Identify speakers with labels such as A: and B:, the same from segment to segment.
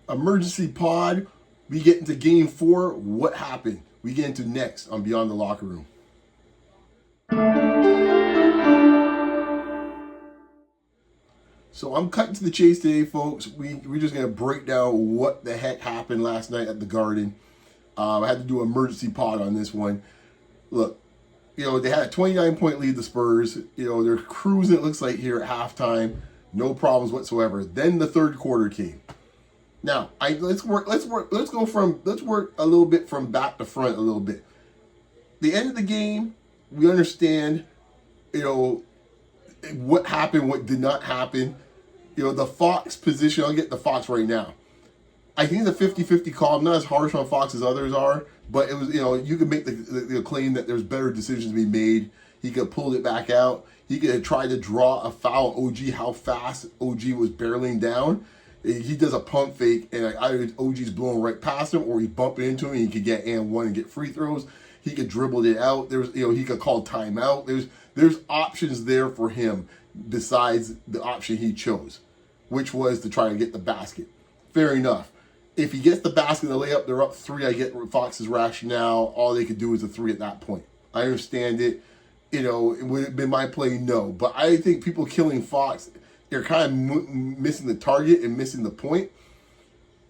A: Emergency pod. We get into game 4. What happened? We get into next on Beyond the Locker Room. So I'm cutting to the chase today, folks. We're just going to break down what the heck happened last night at the Garden. I had to do an emergency pod on this one. Look, they had a 29-point lead, the Spurs. They're cruising, it looks like, here at halftime. No problems whatsoever. Then the third quarter came. Now, let's work a little bit from back to front a little bit. The end of the game, we understand, what happened, what did not happen. The Fox position, I'll get the Fox right now. I think it's a 50-50 call. I'm not as harsh on Fox as others are, but it was, you could make the claim that there's better decisions to be made. He could have pulled it back out. He could have tried to draw a foul on OG, how fast OG was barreling down. He does a pump fake, and either OG's blowing right past him, or he's bumping into him, and he could get and one and get free throws. He could dribble it out. He could call timeout. There's options there for him besides the option he chose, which was to try to get the basket. Fair enough. If he gets the basket and the layup, they're up 3. I get Fox's rationale. All they could do is a 3 at that point. I understand it. It would have been my play, no. But I think people killing Fox, they're kind of missing the target and missing the point.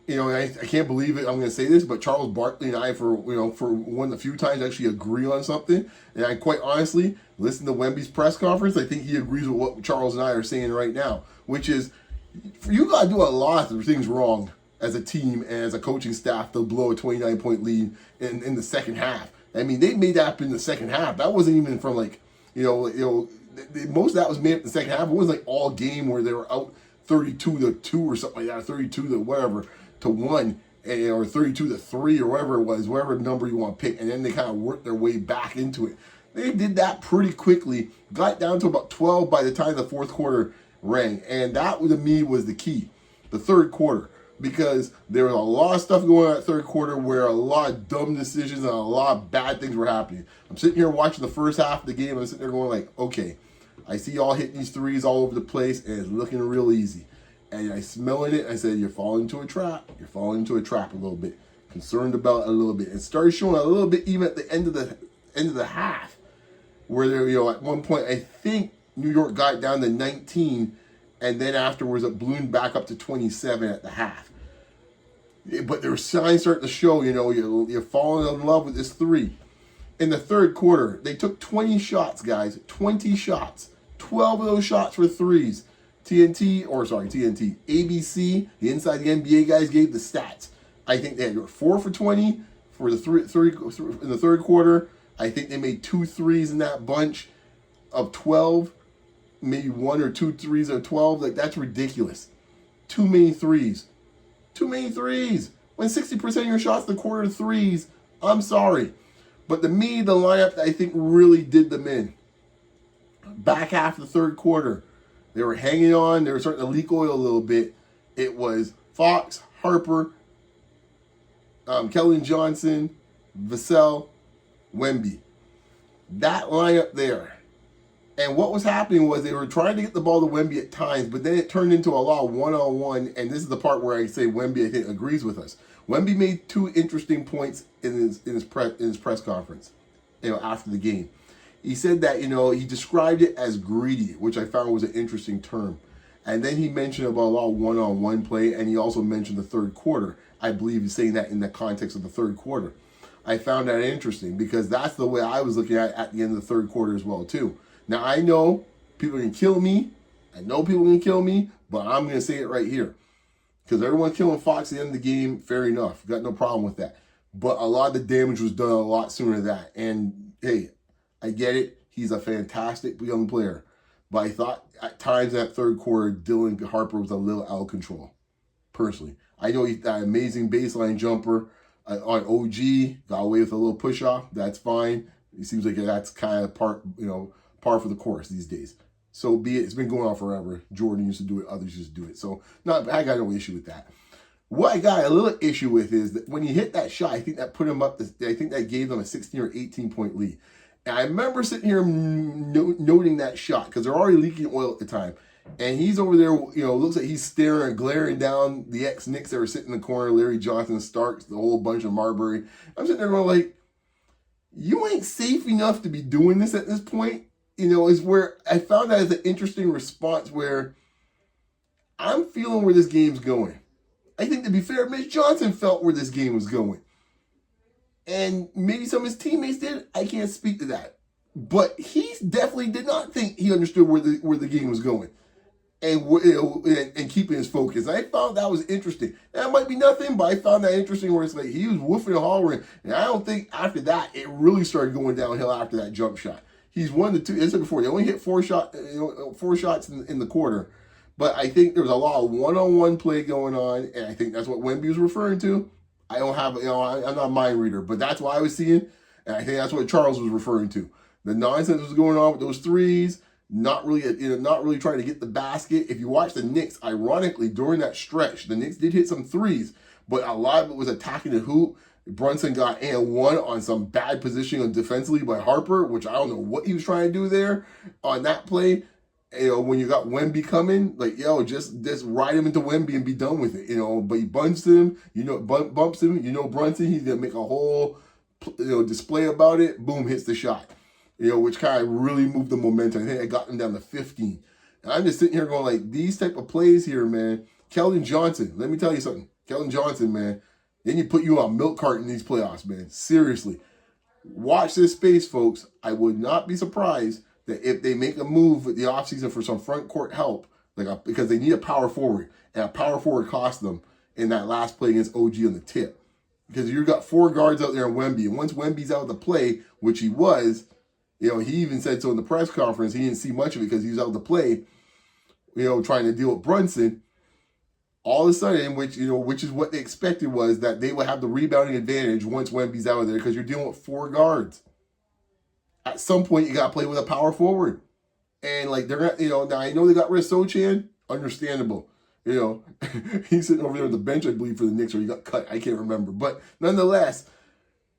A: I can't believe it. I'm going to say this, but Charles Barkley and I, for one of the few times, actually agree on something. And I quite honestly, listen to Wemby's press conference. I think he agrees with what Charles and I are saying right now, which is you got to do a lot of things wrong as a team and as a coaching staff to blow a 29-point lead in the second half. I mean, they made that up in the second half. That wasn't even from most of that was made up in the second half. It wasn't like all game where they were out 32-2 or something like that, 32-1, or 32-3 or whatever number you want to pick, and then they kind of worked their way back into it. They did that pretty quickly, got down to about 12 by the time the fourth quarter rang, and that to me was the key, the third quarter. Because there was a lot of stuff going on in that third quarter where a lot of dumb decisions and a lot of bad things were happening. I'm sitting here watching the first half of the game, and I'm sitting there going like, okay, I see y'all hitting these threes all over the place, and it's looking real easy. And I smelling it, I said, you're falling into a trap. You're falling into a trap a little bit. Concerned about it a little bit. It started showing a little bit even at the end of the half, where there, at one point, I think New York got down to 19, and then afterwards it ballooned back up to 27 at the half. But there were signs starting to show, you're falling in love with this 3. In the third quarter, they took 20 shots, guys. 20 shots. 12 of those shots were threes. TNT, ABC, the Inside the NBA guys gave the stats. I think they had 4 for 20 for the three in the third quarter. I think they made 2 threes in that bunch of 12. Maybe 1 or 2 threes of 12. Like, that's ridiculous. Too many threes. Too many threes. When 60% of your shots in the quarter threes, I'm sorry. But to me, the lineup that I think really did them in. Back half of the third quarter, they were hanging on. They were starting to leak oil a little bit. It was Fox, Harper, Keldon Johnson, Vassell, Wemby. That lineup there. And what was happening was they were trying to get the ball to Wemby at times, but then it turned into a lot of one-on-one, and this is the part where I say Wemby, I think, agrees with us. Wemby made 2 interesting points in his press conference, after the game. He said that, he described it as greedy, which I found was an interesting term. And then he mentioned about a lot of one-on-one play, and he also mentioned the third quarter. I believe he's saying that in the context of the third quarter. I found that interesting because that's the way I was looking at the end of the third quarter as well, too. Now, I know people can kill me. I know people can kill me, but I'm going to say it right here. Because everyone's killing Fox at the end of the game, fair enough. Got no problem with that. But a lot of the damage was done a lot sooner than that. And, hey, I get it. He's a fantastic young player. But I thought at times in that third quarter, Dylan Harper was a little out of control, personally. I know he's that amazing baseline jumper on OG, got away with a little push-off. That's fine. It seems like that's kind of par for the course these days. So be it. It's been going on forever. Jordan used to do it. Others used to do it. So I got no issue with that. What I got a little issue with is that when he hit that shot, I think that put him up. I think that gave them a 16 or 18-point lead. And I remember sitting here noting that shot because they're already leaking oil at the time. And he's over there, looks like he's staring and glaring down the ex-Knicks that were sitting in the corner, Larry Johnson, Starks, the whole bunch of Marbury. I'm sitting there going like, you ain't safe enough to be doing this at this point. Is where I found that as an interesting response where I'm feeling where this game's going. I think, to be fair, Mitch Johnson felt where this game was going. And maybe some of his teammates did. I can't speak to that. But he definitely did not think he understood where the game was going. And keeping his focus. I found that was interesting. That might be nothing, but I found that interesting where it's like he was woofing and hollering. And I don't think after that, it really started going downhill after that jump shot. He's one of the two, as I said before, they only hit four shots in the quarter. But I think there was a lot of one-on-one play going on, and I think that's what Wemby was referring to. I don't have, I'm not a mind reader, but that's what I was seeing, and I think that's what Charles was referring to. The nonsense was going on with those threes, not really trying to get the basket. If you watch the Knicks, ironically, during that stretch, the Knicks did hit some threes, but a lot of it was attacking the hoop. Brunson got and one on some bad positioning defensively by Harper, which I don't know what he was trying to do there on that play. When you got Wemby coming, like, just ride him into Wemby and be done with it, But he bumps him, bumps him, Brunson, he's going to make a whole, display about it. Boom, hits the shot, which kind of really moved the momentum. I think it got him down to 15. And I'm just sitting here going, like, these type of plays here, man. Keldon Johnson, let me tell you something. Keldon Johnson, man. Then you put you on milk carton in these playoffs, man. Seriously. Watch this space, folks. I would not be surprised that if they make a move with the offseason for some front court help, because they need a power forward, and a power forward cost them in that last play against OG on the tip. Because you've got four guards out there in Wemby, and once Wemby's out of the play, which he was, he even said so in the press conference, he didn't see much of it because he was out of the play, trying to deal with Brunson. All of a sudden, which is what they expected, was that they would have the rebounding advantage once Wemby's out of there because you're dealing with four guards. At some point, you got to play with a power forward. And, they're not, now I know they got rid of Sochan. Understandable. He's sitting over there on the bench, I believe, for the Knicks, or he got cut. I can't remember. But nonetheless,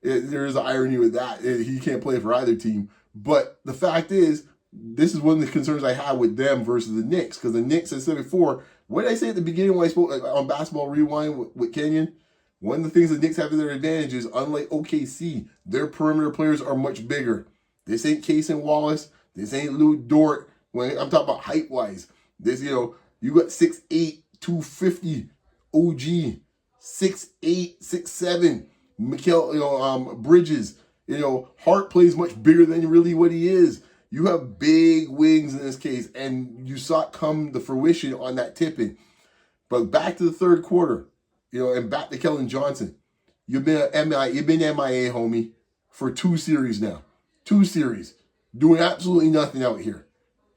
A: there is an irony with that. He can't play for either team. But the fact is, this is one of the concerns I have with them versus the Knicks. Because the Knicks, as I said before, what did I say at the beginning when I spoke on Basketball Rewind with Kenyon? One of the things the Knicks have to their advantage is, unlike OKC, their perimeter players are much bigger. This ain't Case and Wallace. This ain't Lou Dort. When I'm talking about height-wise, this, you got 6'8", 250 OG, 6'8", 6'7", Mikal, Bridges. Hart plays much bigger than really what he is. You have big wings in this case, and you saw it come to fruition on that tipping. But back to the third quarter, and back to Keldon Johnson. You've been MIA, homie, for 2 series now. 2 series. Doing absolutely nothing out here.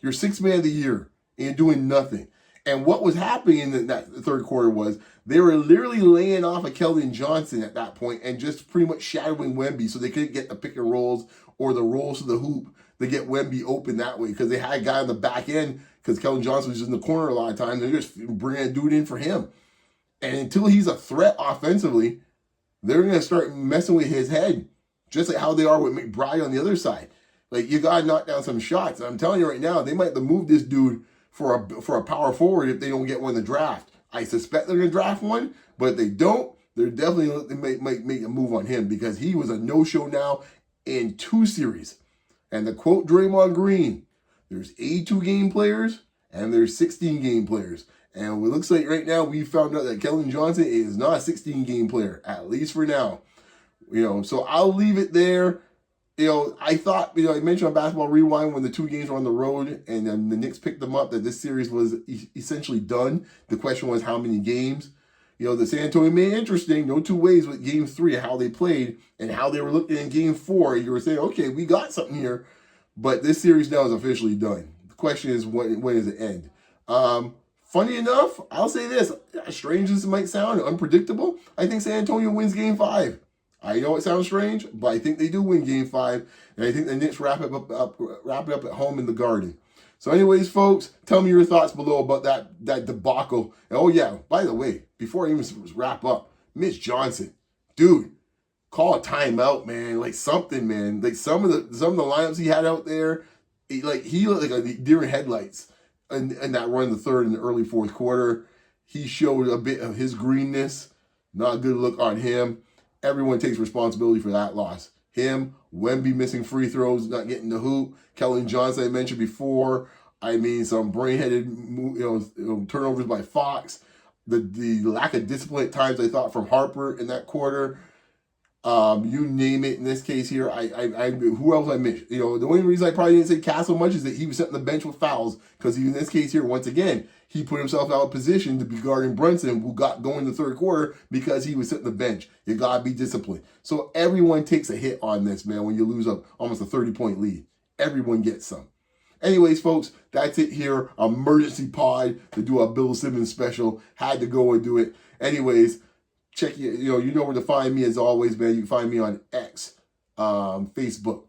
A: You're 6th man of the year and doing nothing. And what was happening in that third quarter was they were literally laying off of Keldon Johnson at that point and just pretty much shadowing Wemby so they couldn't get the pick and rolls or the rolls to the hoop to get Wemby open that way, because they had a guy on the back end, because Keldon Johnson was just in the corner a lot of times. They're just bringing a dude in for him. And until he's a threat offensively, they're going to start messing with his head, just like how they are with McBride on the other side. You got to knock down some shots. And I'm telling you right now, they might have to move this dude for a power forward if they don't get one in the draft. I suspect they're going to draft one, but if they don't, they might make a move on him, because he was a no-show now in 2 series. And to quote Draymond Green, there's 82 game players and there's 16 game players. And it looks like right now we found out that Keldon Johnson is not a 16 game player, at least for now. So I'll leave it there. I thought, I mentioned on Basketball Rewind when the 2 games were on the road and then the Knicks picked them up, that this series was essentially done. The question was how many games. The San Antonio made it interesting. No 2 ways with Game 3, how they played and how they were looking in Game 4. You were saying, okay, we got something here. But this series now is officially done. The question is, when does it end? Funny enough, I'll say this. As strange as it might sound, unpredictable, I think San Antonio wins Game 5. I know it sounds strange, but I think they do win Game 5. And I think the Knicks wrap it up at home in the Garden. So anyways, folks, tell me your thoughts below about that debacle. And oh yeah, by the way, before I even wrap up, Mitch Johnson, dude, call a timeout, man. Something, man. Some of the lineups he had out there, he looked like a deer in headlights. in that run in the third and the early fourth quarter. He showed a bit of his greenness. Not a good look on him. Everyone takes responsibility for that loss. Him, Wemby missing free throws, not getting the hoop. Kellen Johnson, I mentioned before. I mean, some brain-headed turnovers by Fox. The lack of discipline at times, I thought, from Harper in that quarter. You name it. In this case here, who else I missed? The only reason I probably didn't say Castle much is that he was sitting on the bench with fouls, because in this case here, once again, he put himself out of position to be guarding Brunson, who got going in the third quarter because he was sitting on the bench. You gotta be disciplined. So everyone takes a hit on this, man, when you lose almost a 30-point lead. Everyone gets some. Anyways, folks, that's it here. Emergency pod to do a Bill Simmons special. Had to go and do it. Anyways, check you know where to find me as always, man. You can find me on X, Facebook,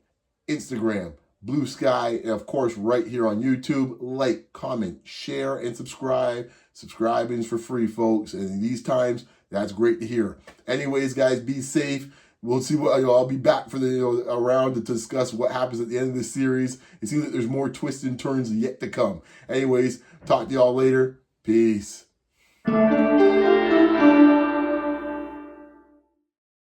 A: Instagram, Blue Sky, and of course right here on YouTube. Like, comment, share, and subscribe. Subscribing's for free, folks. And in these times, that's great to hear. Anyways, guys, be safe. We'll see what I'll be back for the around to discuss what happens at the end of this series. It seems that there's more twists and turns yet to come. Anyways, talk to y'all later. Peace.